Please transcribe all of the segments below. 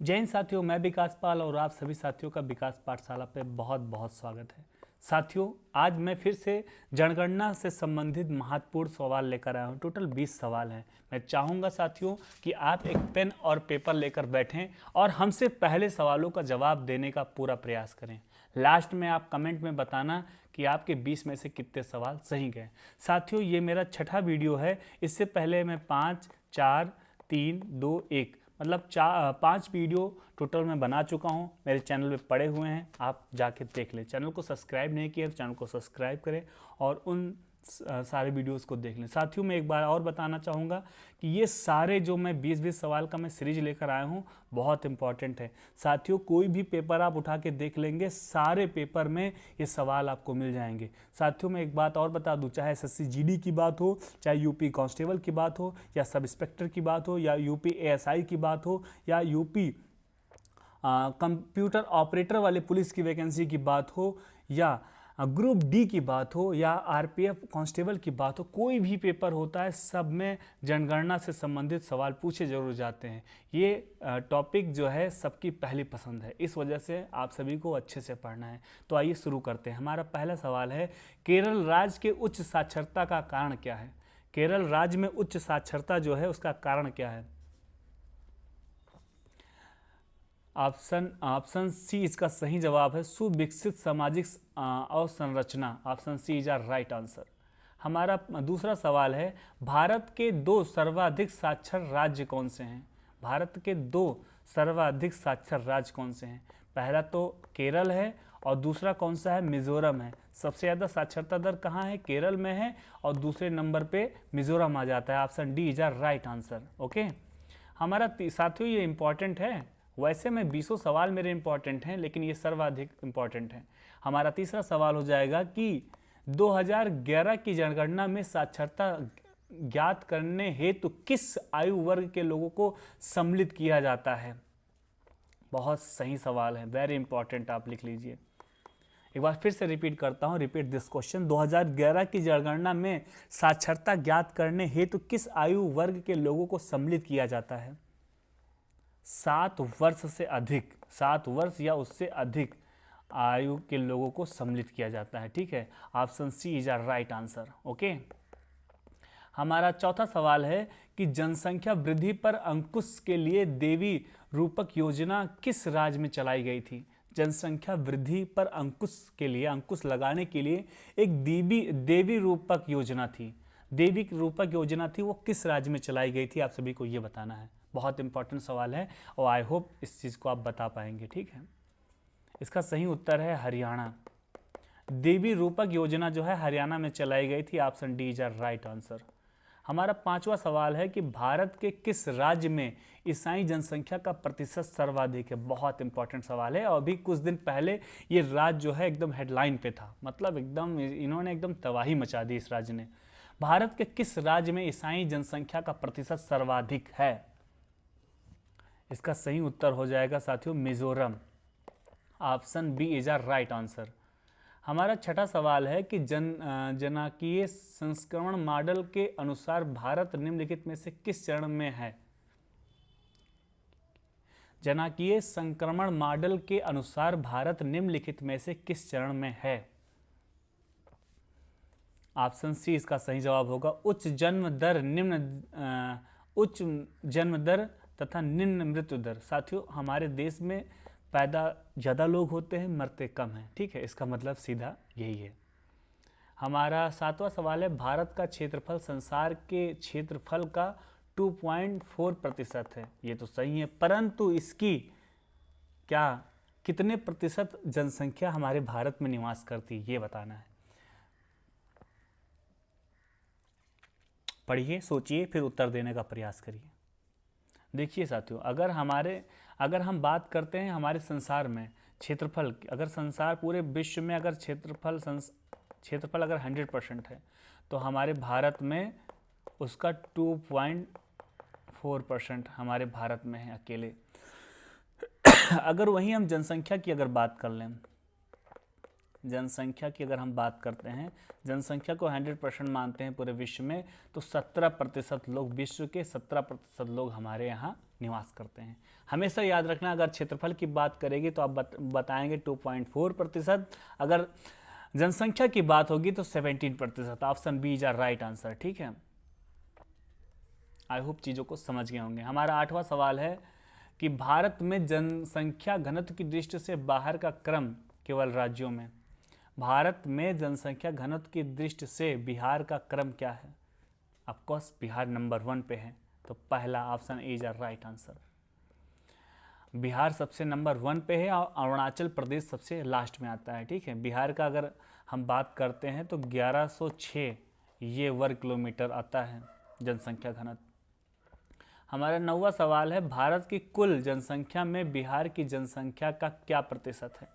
जय हिंद साथियों, मैं विकास पाल और आप सभी साथियों का विकास पाठशाला पे बहुत बहुत स्वागत है। साथियों, आज मैं फिर से जनगणना से संबंधित महत्वपूर्ण सवाल लेकर आया हूँ। टोटल 20 सवाल हैं। मैं चाहूँगा साथियों कि आप एक पेन और पेपर लेकर बैठें और हमसे पहले सवालों का जवाब देने का पूरा प्रयास करें। लास्ट में आप कमेंट में बताना कि आपके 20 में से कितने सवाल सही गए। साथियों, ये मेरा छठा वीडियो है। इससे पहले मैं 5, 4, 3, 2, 1 मतलब 5 वीडियो टोटल मैं बना चुका हूँ। मेरे चैनल पे पड़े हुए हैं, आप जाके देख लें। चैनल को सब्सक्राइब नहीं किया तो चैनल को सब्सक्राइब करें और उन सारे वीडियोस को देख लें। साथियों, मैं एक बार और बताना चाहूँगा कि ये सारे जो मैं 20-20 सवाल का मैं सीरीज लेकर आया हूँ बहुत इंपॉर्टेंट है। साथियों, कोई भी पेपर आप उठा के देख लेंगे, सारे पेपर में ये सवाल आपको मिल जाएंगे। साथियों, मैं एक बात और बता दूँ, चाहे एसएससी जीडी की बात हो, चाहे यूपी कांस्टेबल की बात हो, या सब इंस्पेक्टर की बात हो, या यूपी एएसआई की बात हो, या यूपी कंप्यूटर ऑपरेटर वाले पुलिस की वैकेंसी की बात हो, या ग्रुप डी की बात हो, या आरपीएफ कांस्टेबल की बात हो, कोई भी पेपर होता है सब में जनगणना से संबंधित सवाल पूछे जरूर जाते हैं। ये टॉपिक जो है सबकी पहली पसंद है, इस वजह से आप सभी को अच्छे से पढ़ना है। तो आइए शुरू करते हैं। हमारा पहला सवाल है, केरल राज्य के उच्च साक्षरता का कारण क्या है? केरल राज्य में उच्च साक्षरता जो है उसका कारण क्या है? ऑप्शन सी इसका सही जवाब है, सुविकसित सामाजिक अवसंरचना। Option C is our right answer. हमारा दूसरा सवाल है, भारत के 2 सर्वाधिक साक्षर राज्य कौन से हैं? भारत के 2 सर्वाधिक साक्षर राज्य कौन से हैं? पहला तो केरल है और दूसरा कौन सा है? मिजोरम है। सबसे ज़्यादा साक्षरता दर कहाँ है? केरल में है और दूसरे नंबर पे मिजोरम आ जाता है। Option D is our right answer. Okay, हमारा साथियों ये इंपॉर्टेंट है। वैसे में 20 सवाल मेरे इंपॉर्टेंट हैं, लेकिन ये सर्वाधिक इंपॉर्टेंट हैं। हमारा तीसरा सवाल हो जाएगा कि 2011 की जनगणना में साक्षरता ज्ञात करने हेतु किस आयु वर्ग के लोगों को सम्मिलित किया जाता है? बहुत सही सवाल है, वेरी इंपॉर्टेंट, आप लिख लीजिए। एक बार फिर से रिपीट करता हूं, रिपीट दिस क्वेश्चन। 2011 की जनगणना में साक्षरता ज्ञात करने हेतु किस आयु वर्ग के लोगों को सम्मिलित किया जाता है? 7 वर्ष से अधिक, 7 वर्ष या उससे अधिक आयु के लोगों को सम्मिलित किया जाता है। ठीक है, option C is our right answer. Okay, हमारा चौथा सवाल है कि जनसंख्या वृद्धि पर अंकुश के लिए देवी रूपक योजना किस राज्य में चलाई गई थी? जनसंख्या वृद्धि पर अंकुश के लिए, अंकुश लगाने के लिए एक देवी रूपक योजना थी। देवी रूपक योजना थी, वो किस राज्य में चलाई गई थी? आप सभी को ये बताना है। बहुत इंपॉर्टेंट सवाल है और आई होप इस चीज़ को आप बता पाएंगे। ठीक है, इसका सही उत्तर है हरियाणा। देवी रूपक योजना जो है हरियाणा में चलाई गई थी। Option D is our right answer. हमारा पांचवा सवाल है कि भारत के किस राज्य में ईसाई जनसंख्या का प्रतिशत सर्वाधिक है? बहुत इंपॉर्टेंट सवाल है और अभी कुछ दिन पहले ये राज्य जो है एकदम हेडलाइन पे था, मतलब एकदम इन्होंने एकदम तबाही मचा दी इस राज्य ने। भारत के किस राज्य में ईसाई जनसंख्या का प्रतिशत सर्वाधिक है? इसका सही उत्तर हो जाएगा साथियों Mizoram. Option B is our right answer. हमारा छठा सवाल है कि जनाकीय संस्करण मॉडल के अनुसार भारत निम्नलिखित में से किस चरण में है? जनाकीय संक्रमण मॉडल के अनुसार भारत निम्नलिखित में से किस चरण में है? ऑप्शन सी इसका सही जवाब होगा, उच्च जन्म दर तथा निम्न मृत्यु दर। साथियों, हमारे देश में पैदा ज़्यादा लोग होते हैं, मरते कम हैं। ठीक है, इसका मतलब सीधा यही है। हमारा सातवां सवाल है, भारत का क्षेत्रफल संसार के क्षेत्रफल का 2.4% है। ये तो सही है, परंतु इसकी कितने प्रतिशत जनसंख्या हमारे भारत में निवास करती है, ये बताना है। पढ़िए, सोचिए, फिर उत्तर देने का प्रयास करिए। देखिए साथियों, अगर हम बात करते हैं हमारे संसार में क्षेत्रफल, अगर संसार पूरे विश्व में अगर क्षेत्रफल अगर 100% है तो हमारे भारत में उसका 2.4% हमारे भारत में है अकेले। अगर वहीं हम जनसंख्या की अगर बात कर लें, जनसंख्या की अगर हम बात करते हैं, जनसंख्या को 100% मानते हैं पूरे विश्व में, तो 17% लोग, विश्व के 17% लोग हमारे यहाँ निवास करते हैं। हमेशा याद रखना, अगर क्षेत्रफल की बात करेगी तो आप बताएंगे 2.4%, अगर जनसंख्या की बात होगी तो 17%। Option B is our right answer. ठीक है, आई होप चीज़ों को समझ गए होंगे। हमारा 8वां सवाल है कि भारत में जनसंख्या घनत्व की दृष्टि से बाहर का क्रम केवल राज्यों में। भारत में जनसंख्या घनत्व की दृष्टि से बिहार का क्रम क्या है? ऑफकोर्स बिहार नंबर 1 पे है, तो पहला option is our right answer. Bihar सबसे नंबर 1 पे है और अरुणाचल प्रदेश सबसे लास्ट में आता है। ठीक है, बिहार का अगर हम बात करते हैं तो 1106 ये वर्ग किलोमीटर आता है जनसंख्या घनत्व। हमारा 9वां सवाल है, भारत की कुल जनसंख्या में बिहार की जनसंख्या का क्या प्रतिशत है?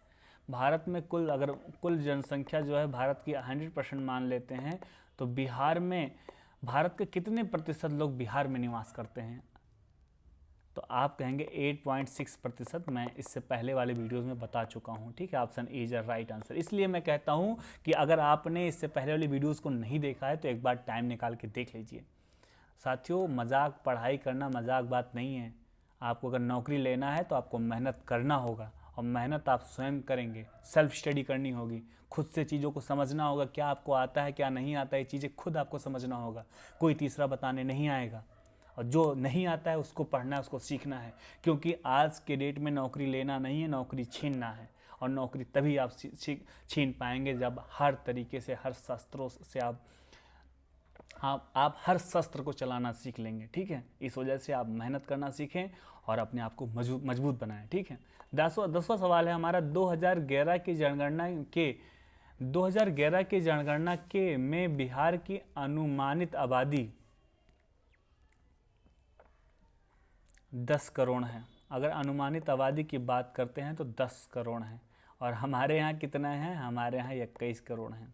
भारत में अगर कुल जनसंख्या जो है भारत की 100% मान लेते हैं तो बिहार में भारत के कितने प्रतिशत लोग बिहार में निवास करते हैं? तो आप कहेंगे 8.6%। मैं इससे पहले वाले वीडियोस में बता चुका हूँ। ठीक है, option A is right answer. इसलिए मैं कहता हूँ कि अगर आपने इससे पहले वाली वीडियोस को नहीं देखा है तो एक बार टाइम निकाल के देख लीजिए। साथियों, मजाक पढ़ाई करना मजाक बात नहीं है। आपको अगर नौकरी लेना है तो आपको मेहनत करना होगा, और मेहनत आप स्वयं करेंगे। सेल्फ स्टडी करनी होगी, खुद से चीज़ों को समझना होगा, क्या आपको आता है क्या नहीं आता है, ये चीज़ें खुद आपको समझना होगा। कोई तीसरा बताने नहीं आएगा, और जो नहीं आता है उसको पढ़ना है, उसको सीखना है। क्योंकि आज के डेट में नौकरी लेना नहीं है, नौकरी छीनना है। और नौकरी तभी आप छीन पाएंगे जब हर तरीके से, हर शस्त्रों से आप हर शस्त्र को चलाना सीख लेंगे। ठीक है, इस वजह से आप मेहनत करना सीखें और अपने आप को मजबूत बनाएं। ठीक है, 10वां सवाल है हमारा, 2011 की जनगणना के में बिहार की अनुमानित आबादी 10 करोड़ है। अगर अनुमानित आबादी की बात करते हैं तो 10 करोड़ है, और हमारे यहाँ कितना है? हमारे यहाँ 21 करोड़ है।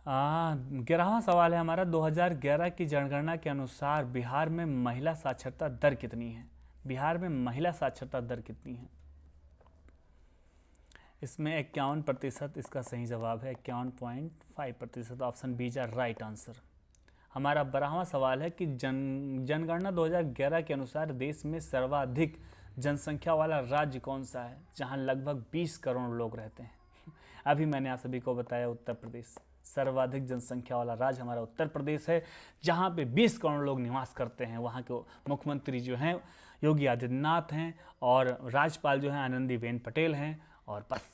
11वां सवाल है हमारा, 2011 की जनगणना के अनुसार बिहार में महिला साक्षरता दर कितनी है? बिहार में महिला साक्षरता दर कितनी है? इसमें 51% इसका सही जवाब है, 51.5%। Option B is right answer. हमारा 12वां सवाल है कि जनगणना 2011 के अनुसार देश में सर्वाधिक जनसंख्या वाला राज्य कौन सा है, जहां लगभग 20 करोड़ लोग रहते हैं? अभी मैंने आप सभी को बताया उत्तर प्रदेश सर्वाधिक जनसंख्या वाला राज्य हमारा उत्तर प्रदेश है, जहाँ पे 20 करोड़ लोग निवास करते हैं। वहाँ के मुख्यमंत्री जो हैं योगी आदित्यनाथ हैं, और राज्यपाल जो हैं आनंदीबेन पटेल हैं। और बस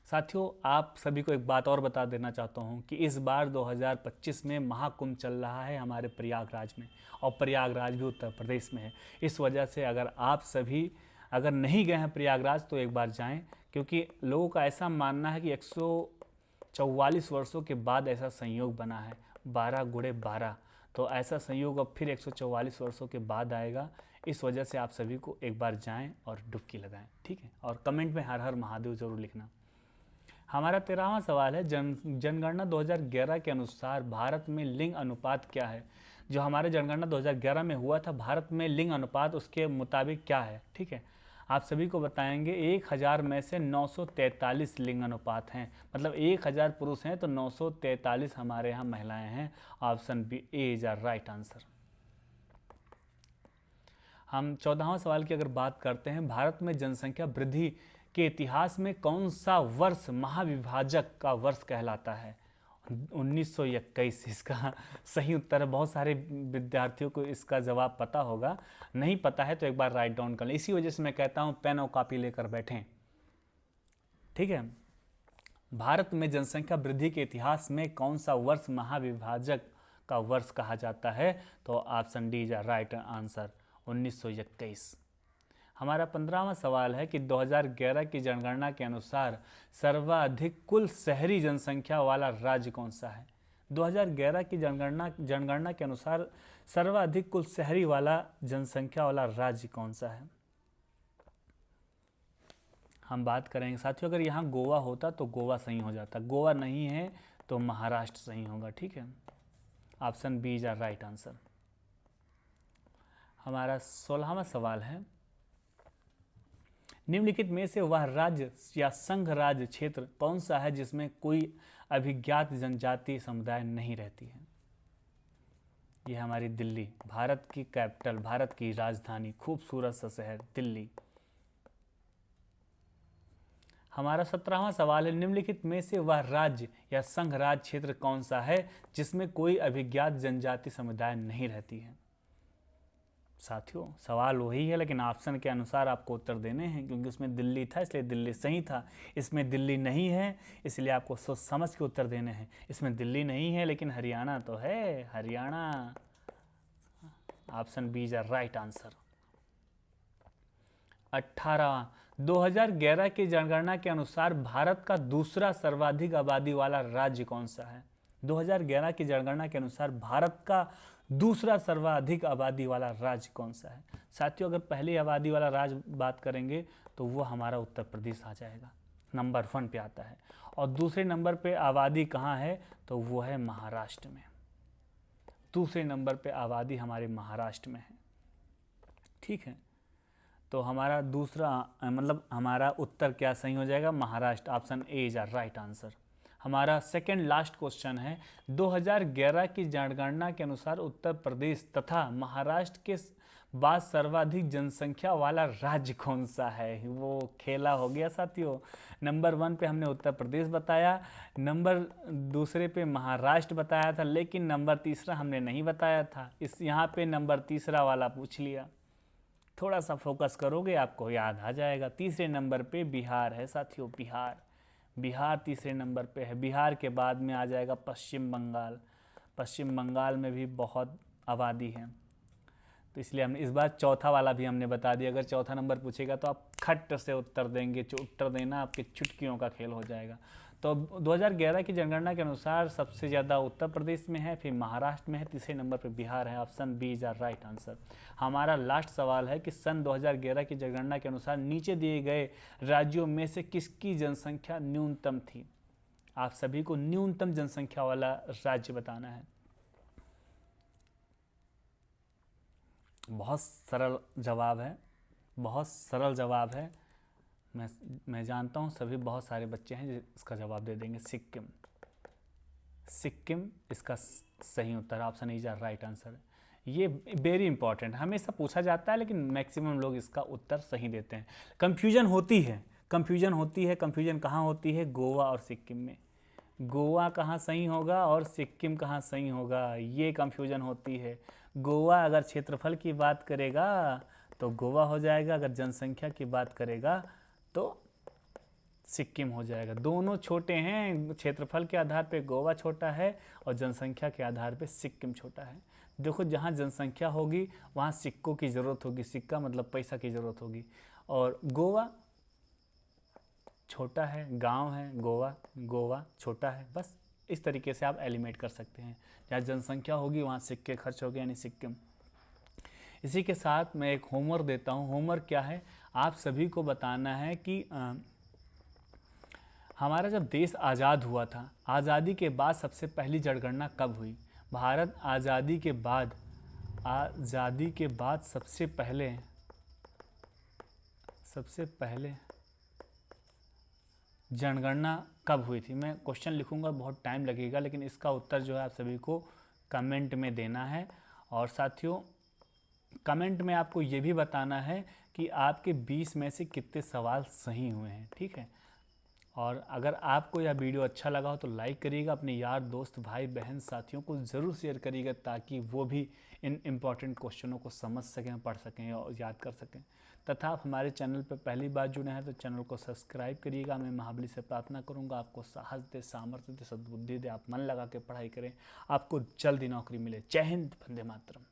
साथियों, आप सभी को एक बात और बता देना चाहता हूँ कि इस बार 2025 में महाकुंभ चल रहा है हमारे प्रयागराज में, और प्रयागराज भी उत्तर प्रदेश में है। इस वजह से अगर आप सभी अगर नहीं गए हैं प्रयागराज तो एक बार जाएं, क्योंकि लोगों का ऐसा मानना है कि 144 वर्षों के बाद ऐसा संयोग बना है, 12 गुणे 12, तो ऐसा संयोग अब फिर 144 वर्षों के बाद आएगा। इस वजह से आप सभी को एक बार जाएं और डुबकी लगाएं। ठीक है, और कमेंट में हर हर महादेव जरूर लिखना। हमारा 13वां सवाल है, जनगणना 2011 के अनुसार भारत में लिंग अनुपात क्या है? जो हमारे जनगणना 2011 में हुआ था, भारत में लिंग अनुपात उसके मुताबिक क्या है? ठीक है, आप सभी को बताएंगे। 1000 में से 943 लिंग अनुपात हैं, मतलब 1000 पुरुष हैं तो 943 हमारे यहाँ महिलाएं हैं। Option B is our right answer. हम 14वां सवाल की अगर बात करते हैं, भारत में जनसंख्या वृद्धि के इतिहास में कौन सा वर्ष महाविभाजक का वर्ष कहलाता है? 1921 इसका सही उत्तर है। बहुत सारे विद्यार्थियों को इसका जवाब पता होगा, नहीं पता है तो एक बार राइट डाउन कर लें। इसी वजह से मैं कहता हूं पेन और कॉपी लेकर बैठें। ठीक है, भारत में जनसंख्या वृद्धि के इतिहास में कौन सा वर्ष महाविभाजक का वर्ष कहा जाता है? तो option D is right answer, 1921। हमारा 15वां सवाल है कि 2011 की जनगणना के अनुसार सर्वाधिक कुल शहरी जनसंख्या वाला राज्य कौन सा है? 2011 की जनगणना के अनुसार सर्वाधिक कुल शहरी वाला जनसंख्या वाला राज्य कौन सा है? हम बात करेंगे साथियों, अगर यहाँ गोवा होता तो गोवा सही हो जाता, गोवा नहीं है तो महाराष्ट्र सही होगा। ठीक है, option B is right answer. हमारा 16वां सवाल है, निम्नलिखित में से वह राज्य या संघ राज्य क्षेत्र कौन सा है जिसमें कोई अभिज्ञात जनजाति समुदाय नहीं रहती है? ये हमारी दिल्ली, भारत की कैपिटल, भारत की राजधानी, खूबसूरत सा शहर दिल्ली। हमारा 17वां सवाल है, निम्नलिखित में से वह राज्य या संघ राज्य क्षेत्र कौन सा है जिसमें कोई अभिज्ञात जनजाति समुदाय नहीं रहती है। साथियों सवाल वही है लेकिन ऑप्शन के अनुसार आपको उत्तर देने हैं, क्योंकि उसमें दिल्ली था इसलिए दिल्ली सही था, इसमें दिल्ली नहीं है इसलिए आपको सोच समझ के उत्तर देने हैं। इसमें दिल्ली नहीं है लेकिन हरियाणा तो है, Haryana. Option B is right answer. 18 2011 की जनगणना के अनुसार भारत का दूसरा सर्वाधिक आबादी वाला राज्य कौन सा है। 2011 की जनगणना के अनुसार भारत का दूसरा सर्वाधिक आबादी वाला राज्य कौन सा है। साथियों अगर पहली आबादी वाला राज्य बात करेंगे तो वो हमारा उत्तर प्रदेश आ जाएगा, नंबर 1 पे आता है। और दूसरे नंबर पे आबादी कहाँ है तो वो है महाराष्ट्र में। दूसरे नंबर पे आबादी हमारे महाराष्ट्र में है। ठीक है, तो हमारा दूसरा मतलब हमारा उत्तर क्या सही हो जाएगा, Maharashtra. Option A is right answer. हमारा सेकेंड लास्ट क्वेश्चन है, 2011 की जनगणना के अनुसार उत्तर प्रदेश तथा महाराष्ट्र के बाद सर्वाधिक जनसंख्या वाला राज्य कौन सा है। वो खेला हो गया साथियों। नंबर 1 पे हमने उत्तर प्रदेश बताया, नंबर दूसरे पे महाराष्ट्र बताया था, लेकिन नंबर तीसरा हमने नहीं बताया था। इस यहाँ पे नंबर तीसरा वाला पूछ लिया। थोड़ा सा फोकस करोगे आपको याद आ जाएगा। तीसरे नंबर पे बिहार है साथियों, बिहार। बिहार तीसरे नंबर पे है। बिहार के बाद में आ जाएगा पश्चिम बंगाल। पश्चिम बंगाल में भी बहुत आबादी है, तो इसलिए हमने इस बार चौथा वाला भी हमने बता दिया। अगर चौथा नंबर पूछेगा तो आप खट से उत्तर देंगे, उत्तर देना आपके चुटकियों का खेल हो जाएगा। तो 2011 की जनगणना के अनुसार सबसे ज़्यादा उत्तर प्रदेश में है, फिर महाराष्ट्र में है, तीसरे नंबर पर बिहार है। Option B is right answer. हमारा लास्ट सवाल है कि सन 2011 की जनगणना के अनुसार नीचे दिए गए राज्यों में से किसकी जनसंख्या न्यूनतम थी। आप सभी को न्यूनतम जनसंख्या वाला राज्य बताना है। बहुत सरल जवाब है, बहुत सरल जवाब है। मैं जानता हूँ सभी बहुत सारे बच्चे हैं जो इसका जवाब दे देंगे। सिक्किम। सिक्किम इसका सही उत्तर, ऑप्शन इज राइट आंसर। ये वेरी इंपॉर्टेंट, हमेशा पूछा जाता है लेकिन मैक्सिमम लोग इसका उत्तर सही देते हैं। कंफ्यूजन होती है, कंफ्यूजन कहाँ होती है, गोवा और सिक्किम में। गोवा कहाँ सही होगा और सिक्किम कहाँ सही होगा, ये कंफ्यूजन होती है। गोवा अगर क्षेत्रफल की बात करेगा तो गोवा हो जाएगा, अगर जनसंख्या की बात करेगा तो सिक्किम हो जाएगा। दोनों छोटे हैं, क्षेत्रफल के आधार पे गोवा छोटा है और जनसंख्या के आधार पे सिक्किम छोटा है। देखो जहाँ जनसंख्या होगी वहाँ सिक्कों की ज़रूरत होगी, सिक्का मतलब पैसा की ज़रूरत होगी, और गोवा छोटा है, गांव है, गोवा छोटा है। बस इस तरीके से आप एलिमिनेट कर सकते हैं। जहाँ जनसंख्या होगी वहाँ सिक्के खर्च हो गए, यानी सिक्किम। इसी के साथ मैं एक होमवर्क देता हूँ। होमवर्क क्या है, आप सभी को बताना है कि हमारा जब देश आज़ाद हुआ था, आज़ादी के बाद सबसे पहली जनगणना कब हुई। भारत आज़ादी के बाद सबसे पहले जनगणना कब हुई थी। मैं क्वेश्चन लिखूंगा, बहुत टाइम लगेगा, लेकिन इसका उत्तर जो है आप सभी को कमेंट में देना है। और साथियों कमेंट में आपको ये भी बताना है कि आपके 20 में से कितने सवाल सही हुए हैं। ठीक है, और अगर आपको यह वीडियो अच्छा लगा हो तो लाइक करिएगा, अपने यार दोस्त भाई बहन साथियों को ज़रूर शेयर करिएगा, ताकि वो भी इन इम्पॉर्टेंट क्वेश्चनों को समझ सकें, पढ़ सकें और याद कर सकें। तथा आप हमारे चैनल पर पहली बार जुड़े हैं तो चैनल को सब्सक्राइब करिएगा। मैं महाबली से प्रार्थना करूंगा आपको साहस दे, सामर्थ्य दे, सद्बुद्धि दे, आप मन लगा के पढ़ाई करें, आपको जल्दी नौकरी मिले। जय हिंद, वंदे मातरम।